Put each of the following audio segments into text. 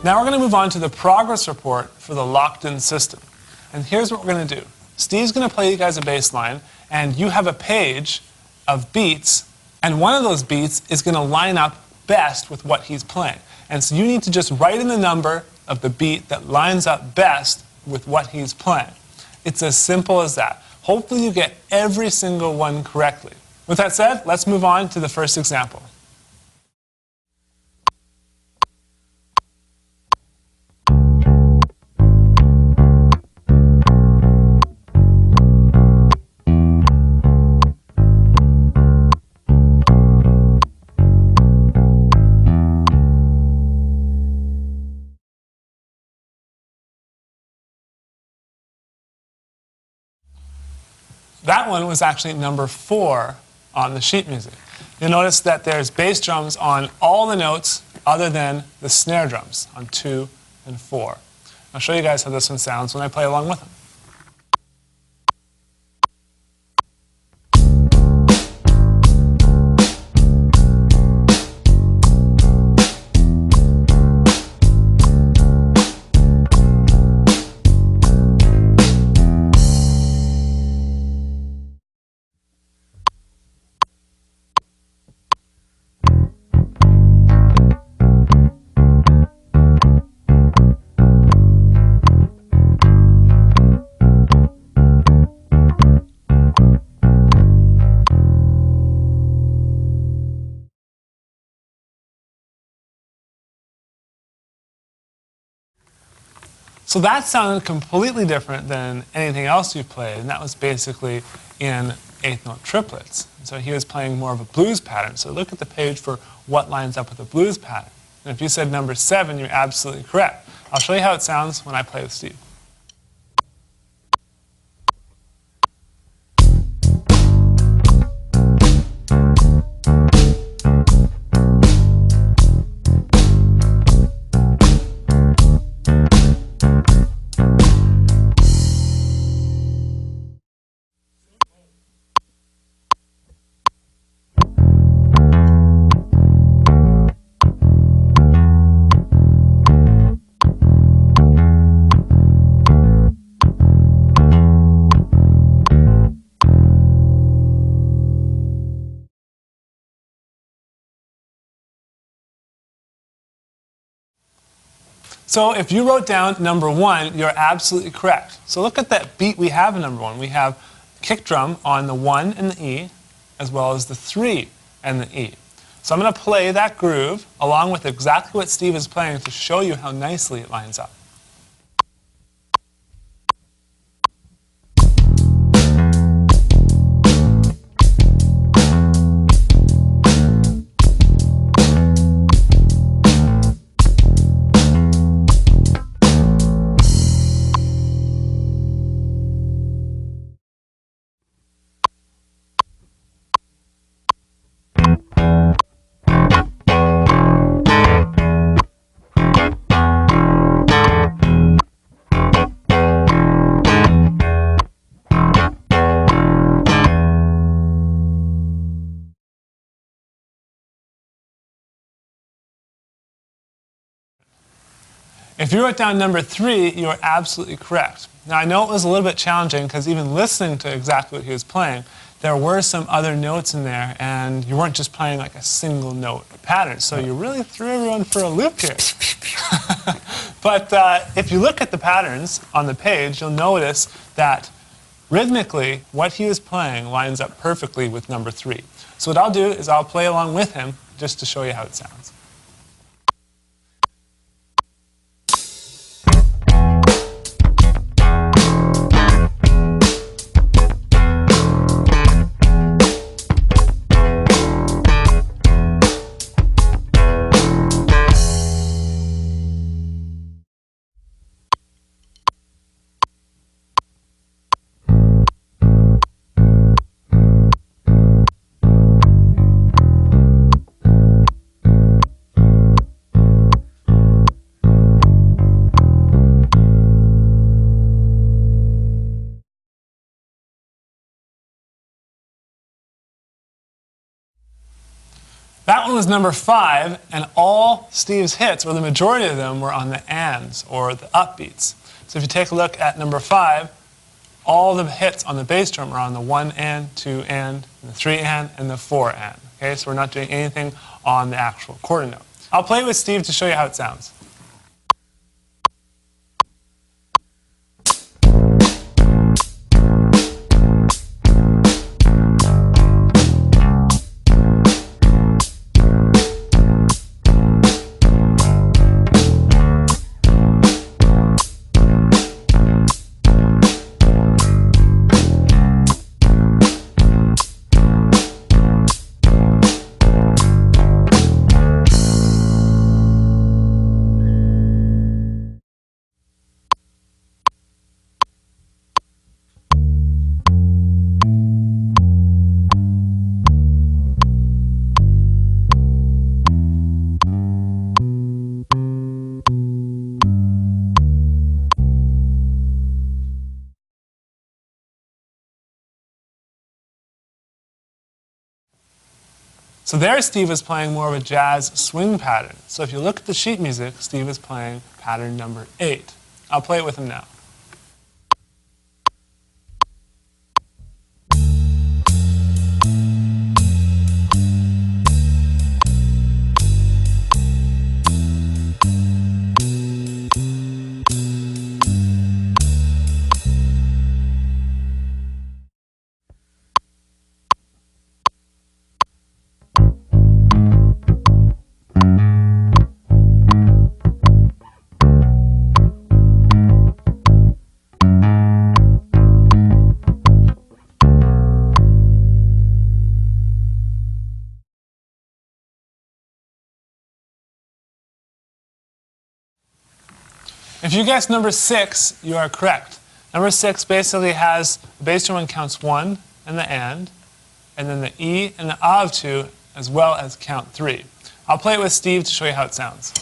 Now we're going to move on to the progress report for the locked-in system. And here's what we're going to do. Steve's going to play you guys a bass line, and you have a page of beats, and one of those beats is going to line up best with what he's playing. And so you need to just write in the number of the beat that lines up best with what he's playing. It's as simple as that. Hopefully you get every single one correctly. With that said, let's move on to the first example. That one was actually number 4 on the sheet music. You'll notice that there's bass drums on all the notes other than the snare drums on 2 and 4. I'll show you guys how this one sounds when I play along with them. So that sounded completely different than anything else you've played, and that was basically in eighth note triplets. So he was playing more of a blues pattern. So look at the page for what lines up with a blues pattern. And if you said number 7, you're absolutely correct. I'll show you how it sounds when I play with Steve. So if you wrote down number 1, you're absolutely correct. So look at that beat we have in number 1. We have kick drum on the 1 and the E, as well as the 3 and the E. So I'm going to play that groove along with exactly what Steve is playing to show you how nicely it lines up. If you wrote down number 3, you are absolutely correct. Now I know it was a little bit challenging because even listening to exactly what he was playing, there were some other notes in there and you weren't just playing like a single note pattern. So you really threw everyone for a loop here. But if you look at the patterns on the page, you'll notice that rhythmically what he was playing lines up perfectly with number 3. So what I'll do is I'll play along with him just to show you how it sounds. That one was number 5, and all Steve's hits, or the majority of them, were on the ands, or the upbeats. So if you take a look at number 5, all the hits on the bass drum are on the 1 and, 2 and the 3 and the 4 and. Okay, so we're not doing anything on the actual quarter note. I'll play it with Steve to show you how it sounds. So there Steve is playing more of a jazz swing pattern. So if you look at the sheet music, Steve is playing pattern number 8. I'll play it with him now. If you guessed number 6, you are correct. Number 6 basically has the bass drum counts 1 and the and then the E and the of 2, as well as count 3. I'll play it with Steve to show you how it sounds.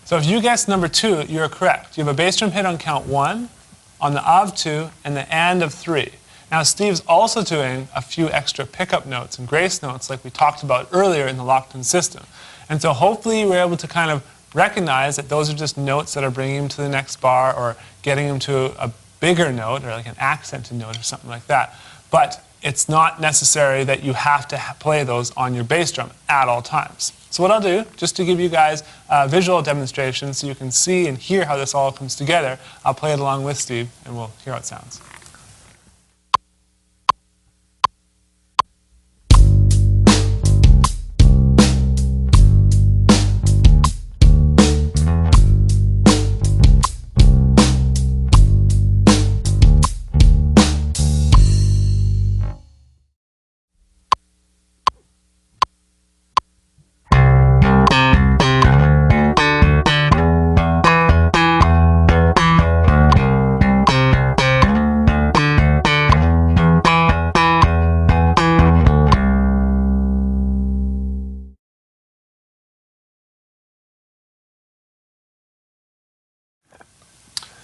So if you guessed number 2, you're correct. You have a bass drum hit on count 1, on the of 2, and the and of 3. Now Steve's also doing a few extra pickup notes and grace notes like we talked about earlier in the locked-in system. And so hopefully you were able to kind of recognize that those are just notes that are bringing him to the next bar or getting him to a bigger note or like an accented note or something like that. But it's not necessary that you have to play those on your bass drum at all times. So what I'll do, just to give you guys a visual demonstration so you can see and hear how this all comes together, I'll play it along with Steve and we'll hear how it sounds.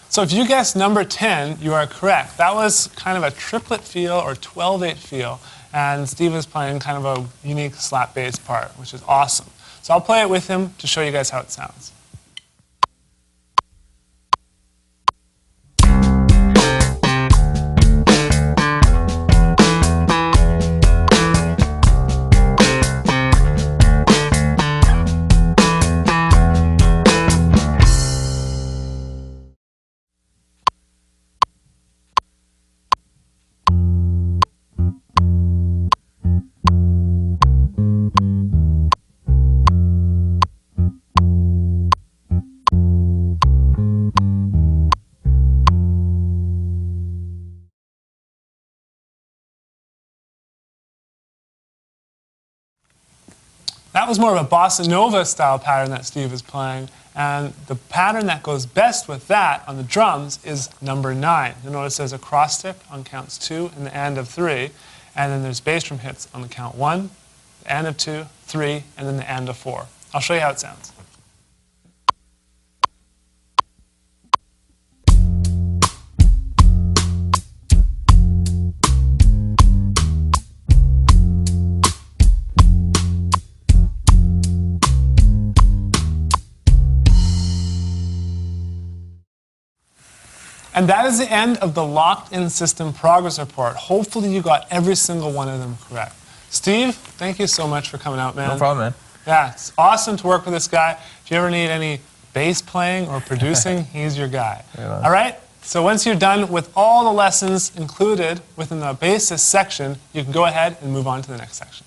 So if you guessed number 10, you are correct. That was kind of a triplet feel or 12/8 feel, and Steve is playing kind of a unique slap bass part, which is awesome. So I'll play it with him to show you guys how it sounds. That was more of a bossa nova style pattern that Steve is playing, and the pattern that goes best with that on the drums is number 9. You'll notice there's a cross stick on counts 2 and the end of 3, and then there's bass drum hits on the count 1, the end of 2, 3, and then the end of 4. I'll show you how it sounds. And that is the end of the locked-in system progress report. Hopefully you got every single one of them correct. Steve, thank you so much for coming out, man. No problem, man. Yeah, it's awesome to work with this guy. If you ever need any bass playing or producing, he's your guy. Yeah. All right? So once you're done with all the lessons included within the Bassist section, you can go ahead and move on to the next section.